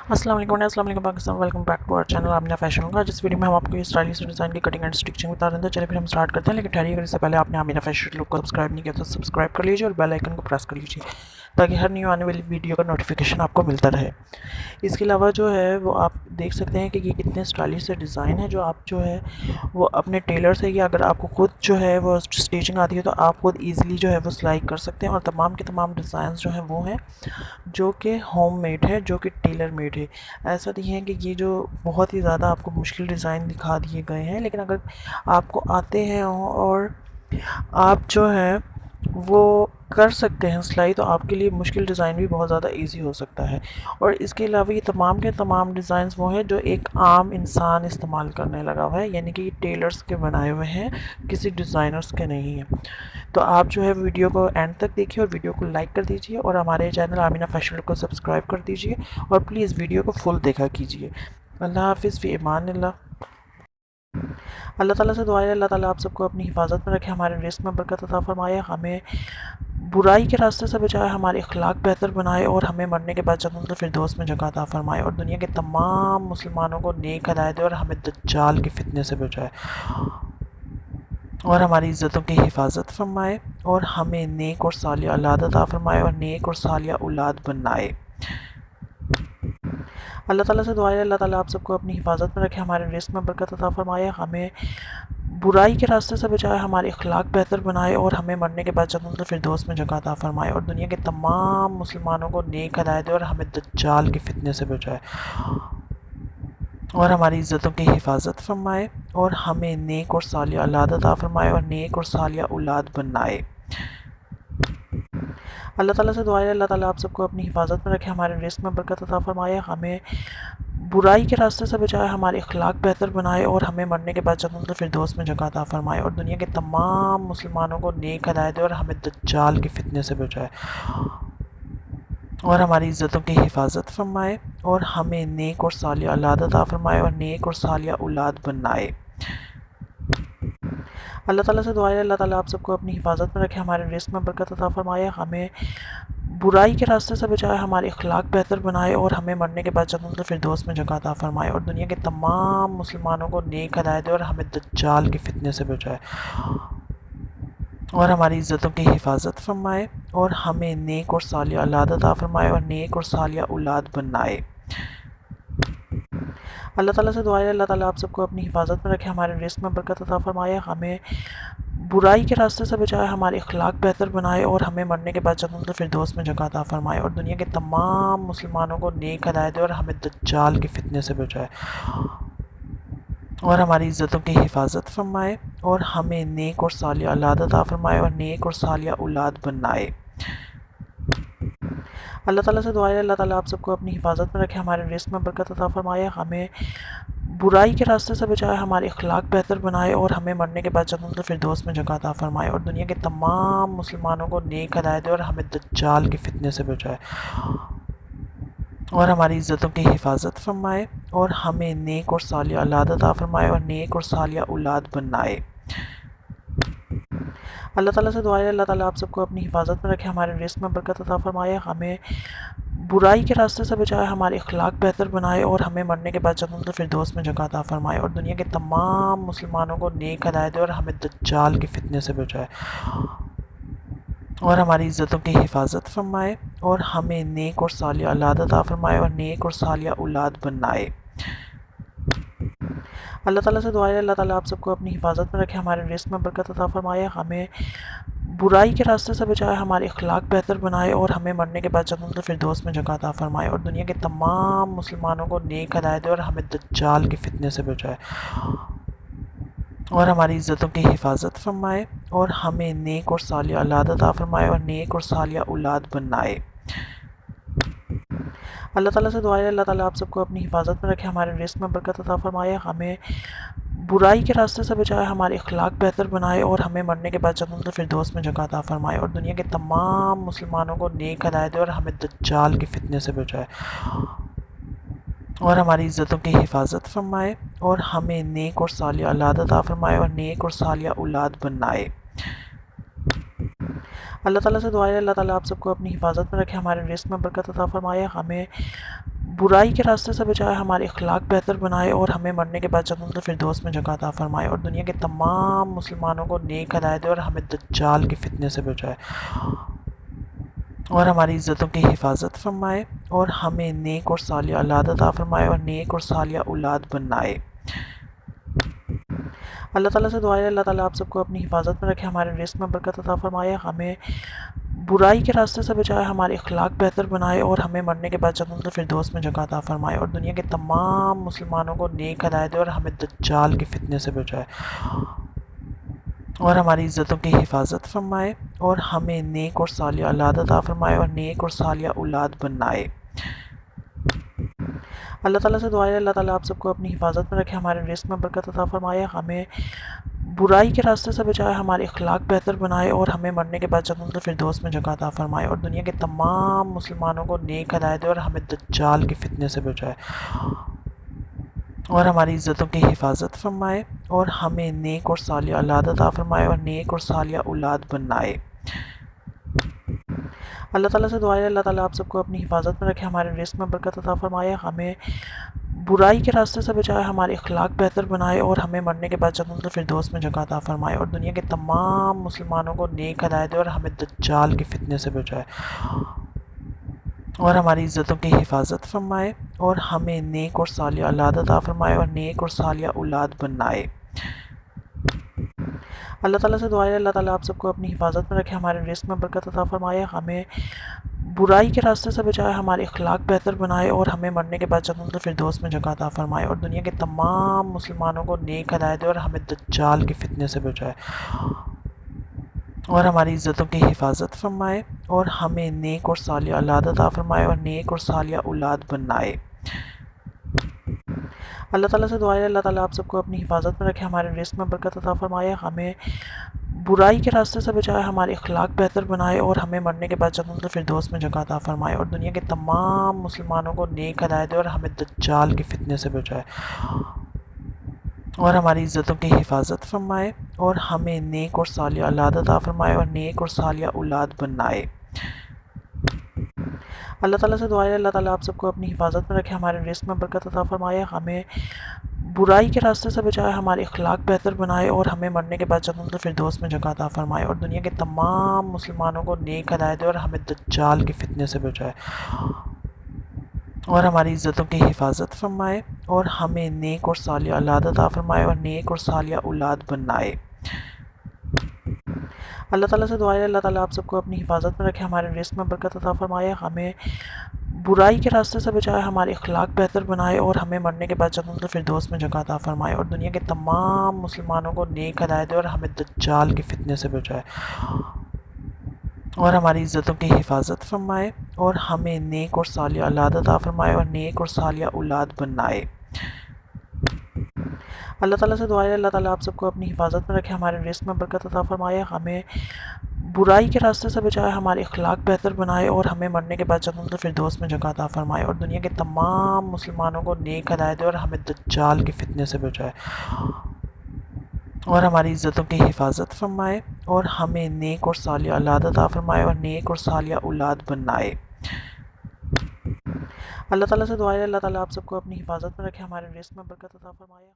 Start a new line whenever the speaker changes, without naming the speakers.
السلام علیکم Pakistan, welcome back to our channel Amina fashion کا. جس ویڈیو میں ہم آپ کو اسٹائلش ڈیزائن کی کٹنگ اینڈ اسٹچنگ بتا رہے ہیں. چلیے پھر ہم اسٹارٹ کرتے ہیں. لیکن ٹھہریے، اگر اس سے پہلے آپ نے آمینہ فیشن لک کو سبسکرائب نہیں کیا تو سبسکرائب کر لیجیے اور بیل آئکن کو پریس کر لیجیے تاکہ ہر نیو آنے والی ویڈیو کا نوٹیفیکیشن آپ کو ملتا رہے. اس کے علاوہ جو ہے وہ آپ دیکھ سکتے ہیں کہ یہ کتنے اسٹائلش سے ڈیزائن ہے جو آپ جو ہے وہ اپنے ٹیلر سے، یا اگر آپ کو خود جو ہے وہ اسٹیچنگ آتی ہے تو آپ خود ایزیلی جو ہے وہ سلائی کر سکتے ہیں. اور تمام کے تمام ڈیزائنز جو ہیں وہ ہیں جو کہ ہوم میڈ ہے، جو کہ ٹیلر میڈ ہے. ایسا نہیں ہے کہ یہ جو بہت ہی زیادہ آپ کو مشکل ڈیزائن دکھا دیے گئے ہیں، لیکن اگر آپ کو آتے ہیں اور آپ جو ہے وہ کر سکتے ہیں سلائی، تو آپ کے لیے مشکل ڈیزائن بھی بہت زیادہ ایزی ہو سکتا ہے. اور اس کے علاوہ یہ تمام کے تمام ڈیزائنز وہ ہیں جو ایک عام انسان استعمال کرنے لگا ہوا ہے، یعنی کہ یہ ٹیلرز کے بنائے ہوئے ہیں، کسی ڈیزائنرز کے نہیں ہیں. تو آپ جو ہے ویڈیو کو اینڈ تک دیکھیے اور ویڈیو کو لائک کر دیجیے اور ہمارے چینل آمینہ فیشن کو سبسکرائب کر دیجیے اور پلیز ویڈیو کو فل دیکھا کیجیے. اللہ حافظ، فی امان اللہ. اللہ تعالیٰ سے دعا ہے اللہ تعالیٰ آپ سب کو اپنی حفاظت میں رکھے، ہمارے رزق میں برکت عطا فرمائے، ہمیں برائی کے راستے سے بچائے، ہمارے اخلاق بہتر بنائے اور ہمیں مرنے کے بعد جنت الفردوس میں جگہ عطا فرمائے، اور دنیا کے تمام مسلمانوں کو نیک ہدایت دے اور ہمیں دجال کے فتنے سے بچائے اور ہماری عزتوں کی حفاظت فرمائے اور ہمیں نیک اور صالح اولاد عطا فرمائے اور نیک اور صالح اولاد بنائے. اللہ تعالیٰ سے دعا ہے اللہ تعالیٰ آپ سب کو اپنی حفاظت میں رکھے، ہمارے رزق میں برکت عطا فرمائے، ہمیں برائی کے راستے سے بچائے، ہمارے اخلاق بہتر بنائے اور ہمیں مرنے کے بعد جنت الفردوس میں جگہ عطا فرمائے اور دنیا کے تمام مسلمانوں کو نیک ہدایت دے اور ہمیں دجال کے فتنے سے بچائے اور ہماری عزتوں کی حفاظت فرمائے اور ہمیں نیک اور صالح اولاد عطا فرمائے اور نیک اور صالح اولاد بنائے. اللہ تعالیٰ سے دعا ہے اللہ تعالیٰ آپ سب کو اپنی حفاظت میں رکھے، ہمارے رزق میں برکت عطا فرمائے، ہمیں برائی کے راستے سے بچائے، ہمارے اخلاق بہتر بنائے اور ہمیں مرنے کے بعد جنت الفردوس میں جگہ عطا فرمائے اور دنیا کے تمام مسلمانوں کو نیک ہدایت دے اور ہمیں دجال کے فتنے سے بچائے اور ہماری عزتوں کی حفاظت فرمائے اور ہمیں نیک اور صالح اولاد عطا فرمائے اور نیک اور صالح اولاد بنائے. اللہ تعالیٰ سے دعا ہے اللہ تعالیٰ آپ سب کو اپنی حفاظت میں رکھے، ہمارے رزق میں برکت عطا فرمائے، ہمیں برائی کے راستے سے بچائے، ہمارے اخلاق بہتر بنائے اور ہمیں مرنے کے بعد جنت الفردوس میں جگہ عطا فرمائے اور دنیا کے تمام مسلمانوں کو نیک ہدایت دے اور ہمیں دجال کے فتنے سے بچائے اور ہماری عزتوں کی حفاظت فرمائے اور ہمیں نیک اور صالح اولاد عطا فرمائے اور نیک اور صالح اولاد بنائے. اللہ تعالیٰ سے دعا ہے اللہ تعالیٰ آپ سب کو اپنی حفاظت میں رکھے، ہمارے رزق میں برکت عطا فرمائے، ہمیں برائی کے راستے سے بچائے، ہمارے اخلاق بہتر بنائے اور ہمیں مرنے کے بعد جنت الفردوس میں جگہ عطا فرمائے اور دنیا کے تمام مسلمانوں کو نیک ہدایت دے اور ہمیں دجال کے فتنے سے بچائے اور ہماری عزتوں کی حفاظت فرمائے اور ہمیں نیک اور صالح اولاد عطا فرمائے اور نیک اور صالح اولاد بنائے. اللہ تعالیٰ سے دعا ہے اللہ تعالیٰ آپ سب کو اپنی حفاظت میں رکھے، ہمارے رزق میں برکت عطا فرمائے، ہمیں برائی کے راستے سے بچائے، ہمارے اخلاق بہتر بنائے اور ہمیں مرنے کے بعد جنت الفردوس میں جگہ عطا فرمائے اور دنیا کے تمام مسلمانوں کو نیک ہدایت دے اور ہمیں دجال کے فتنے سے بچائے اور ہماری عزتوں کی حفاظت فرمائے اور ہمیں نیک اور صالح اولاد عطا فرمائے اور نیک اور صالح اولاد بنائے. اللہ تعالیٰ سے دعا ہے اللہ تعالیٰ آپ سب کو اپنی حفاظت میں رکھے، ہمارے رزق میں برکت عطا فرمائے، ہمیں برائی کے راستے سے بچائے، ہمارے اخلاق بہتر بنائے اور ہمیں مرنے کے بعد جنت الفردوس میں جگہ عطا فرمائے اور دنیا کے تمام مسلمانوں کو نیک ہدایت دے اور ہمیں دجال کے فتنے سے بچائے اور ہماری عزتوں کی حفاظت فرمائے اور ہمیں نیک اور صالح اولاد عطا فرمائے اور نیک اور صالح اولاد بنائے. اللہ تعالیٰ سے دعا ہے اللہ تعالیٰ آپ سب کو اپنی حفاظت میں رکھے، ہمارے رزق میں برکت عطا فرمائے، ہمیں برائی کے راستے سے بچائے، ہمارے اخلاق بہتر بنائے اور ہمیں مرنے کے بعد جنت الفردوس میں جگہ عطا فرمائے اور دنیا کے تمام مسلمانوں کو نیک ہدایت دے اور ہمیں دجال کے فتنے سے بچائے اور ہماری عزتوں کی حفاظت فرمائے اور ہمیں نیک اور صالح اولاد عطا فرمائے اور نیک اور صالح اولاد بنائے. اللہ تعالیٰ سے دعا ہے اللہ تعالیٰ آپ سب کو اپنی حفاظت میں رکھے، ہمارے رزق میں برکت عطا فرمائے، ہمیں برائی کے راستے سے بچائے، ہمارے اخلاق بہتر بنائے اور ہمیں مرنے کے بعد جنت الفردوس میں جگہ عطا فرمائے اور دنیا کے تمام مسلمانوں کو نیک ہدایت دے اور ہمیں دجال کے فتنے سے بچائے اور ہماری عزتوں کی حفاظت فرمائے اور ہمیں نیک اور صالح اولاد عطا فرمائے اور نیک اور صالح اولاد بنائے. اللہ تعالیٰ سے دعا ہے اللہ تعالیٰ آپ سب کو اپنی حفاظت میں رکھے، ہمارے رزق میں برکت عطا فرمائے، ہمیں برائی کے راستے سے بچائے، ہمارے اخلاق بہتر بنائے اور ہمیں مرنے کے بعد جنت الفردوس میں جگہ عطا فرمائے، اور دنیا کے تمام مسلمانوں کو نیک ہدایت دے اور ہمیں دجال کے فتنے سے بچائے اور ہماری عزتوں کی حفاظت فرمائے، اور ہمیں نیک اور صالح اولاد عطا فرمائے اور نیک اور صالح اولاد بنائے۔ اللہ تعالیٰ سے دعا ہے اللہ تعالیٰ آپ سب کو اپنی حفاظت میں رکھے، ہمارے رزق میں برکت عطا فرمائے، ہمیں برائی کے راستے سے بچائے، ہمارے اخلاق بہتر بنائے اور ہمیں مرنے کے بعد جنت الفردوس میں جگہ عطا فرمائے، اور دنیا کے تمام مسلمانوں کو نیک ہدایت دے اور ہمیں دجال کے فتنے سے بچائے اور ہماری عزتوں کی حفاظت فرمائے، اور ہمیں نیک اور صالح اولاد عطا فرمائے اور نیک اور صالح اولاد بنائے۔ اللہ تعالیٰ سے دعا ہے اللہ تعالیٰ آپ سب کو اپنی حفاظت میں رکھے، ہمارے رزق میں برکت عطا فرمائے، ہمیں برائی کے راستے سے بچائے، ہمارے اخلاق بہتر بنائے اور ہمیں مرنے کے بعد جنت الفردوس میں جگہ عطا فرمائے، اور دنیا کے تمام مسلمانوں کو نیک ہدایت دے اور ہمیں دجال کے فتنے سے بچائے اور ہماری عزتوں کی حفاظت فرمائے، اور ہمیں نیک اور صالح اولاد عطا فرمائے اور نیک اور صالح اولاد بنائے۔ اللہ تعالیٰ سے دعا ہے اللہ تعالیٰ آپ سب کو اپنی حفاظت میں رکھے، ہمارے رزق میں برکت عطا فرمائے، ہمیں برائی کے راستے سے بچائے، ہمارے اخلاق بہتر بنائے اور ہمیں مرنے کے بعد جنت الفردوس میں جگہ عطا فرمائے، اور دنیا کے تمام مسلمانوں کو نیک ہدایت دے اور ہمیں دجال کے فتنے سے بچائے اور ہماری عزتوں کی حفاظت فرمائے، اور ہمیں نیک اور صالح اولاد عطا فرمائے اور نیک اور صالح اولاد بنائے۔ اللہ تعالیٰ سے دعا ہے اللہ تعالیٰ آپ سب کو اپنی حفاظت میں رکھے، ہمارے رزق میں برکت عطا فرمائے، ہمیں برائی کے راستے سے بچائے، ہمارے اخلاق بہتر بنائے اور ہمیں مرنے کے بعد جنت الفردوس میں جگہ عطا فرمائے، اور دنیا کے تمام مسلمانوں کو نیک ہدایت دے اور ہمیں دجال کے فتنے سے بچائے اور ہماری عزتوں کی حفاظت فرمائے، اور ہمیں نیک اور صالح اولاد عطا فرمائے اور نیک اور صالح اولاد بنائے۔ اللہ تعالیٰ سے دعا ہے اللہ تعالیٰ آپ سب کو اپنی حفاظت میں رکھے، ہمارے رزق میں برکت عطا فرمائے، ہمیں برائی کے راستے سے بچائے، ہمارے اخلاق بہتر بنائے اور ہمیں مرنے کے بعد جنت الفردوس میں جگہ عطا فرمائے، اور دنیا کے تمام مسلمانوں کو نیک ہدایت دے اور ہمیں دجال کے فتنے سے بچائے اور ہماری عزتوں کی حفاظت فرمائے، اور ہمیں نیک اور صالح اولاد عطا فرمائے اور نیک اور صالح اولاد بنائے۔ اللہ تعالیٰ سے دعا ہے اللہ تعالیٰ آپ سب کو اپنی حفاظت میں رکھے، ہمارے رزق میں برکت عطا فرمائے، ہمیں برائی کے راستے سے بچائے، ہمارے اخلاق بہتر بنائے اور ہمیں مرنے کے بعد جنت الفردوس میں جگہ عطا فرمائے، اور دنیا کے تمام مسلمانوں کو نیک ہدایت دے اور ہمیں دجال کے فتنے سے بچائے اور ہماری عزتوں کی حفاظت فرمائے، اور ہمیں نیک اور صالح اولاد عطا فرمائے اور نیک اور صالح اولاد بنائے۔ اللہ تعالیٰ سے دعا ہے اللہ تعالیٰ آپ سب کو اپنی حفاظت میں رکھے، ہمارے رزق میں برکت عطا فرمائے، ہمیں برائی کے راستے سے بچائے، ہمارے اخلاق بہتر بنائے اور ہمیں مرنے کے بعد جنت الفردوس میں جگہ عطا فرمائے، اور دنیا کے تمام مسلمانوں کو نیک ہدایت دے اور ہمیں دجال کے فتنے سے بچائے اور ہماری عزتوں کی حفاظت فرمائے، اور ہمیں نیک اور صالح اولاد عطا فرمائے اور نیک اور صالح اولاد بنائے۔ اللہ تعالیٰ سے دعا ہے اللہ تعالیٰ آپ سب کو اپنی حفاظت میں رکھے، ہمارے رزق میں برکت عطا فرمائے، ہمیں برائی کے راستے سے بچائے، ہمارے اخلاق بہتر بنائے اور ہمیں مرنے کے بعد جنت الفردوس میں جگہ عطا فرمائے، اور دنیا کے تمام مسلمانوں کو نیک ہدایت دے اور ہمیں دجال کے فتنے سے بچائے اور ہماری عزتوں کی حفاظت فرمائے، اور ہمیں نیک اور صالح اولاد عطا فرمائے اور نیک اور صالح اولاد بنائے۔ اللہ تعالیٰ سے دعا ہے اللہ تعالیٰ آپ سب کو اپنی حفاظت میں رکھے، ہمارے رزق میں برکت عطا فرمائے۔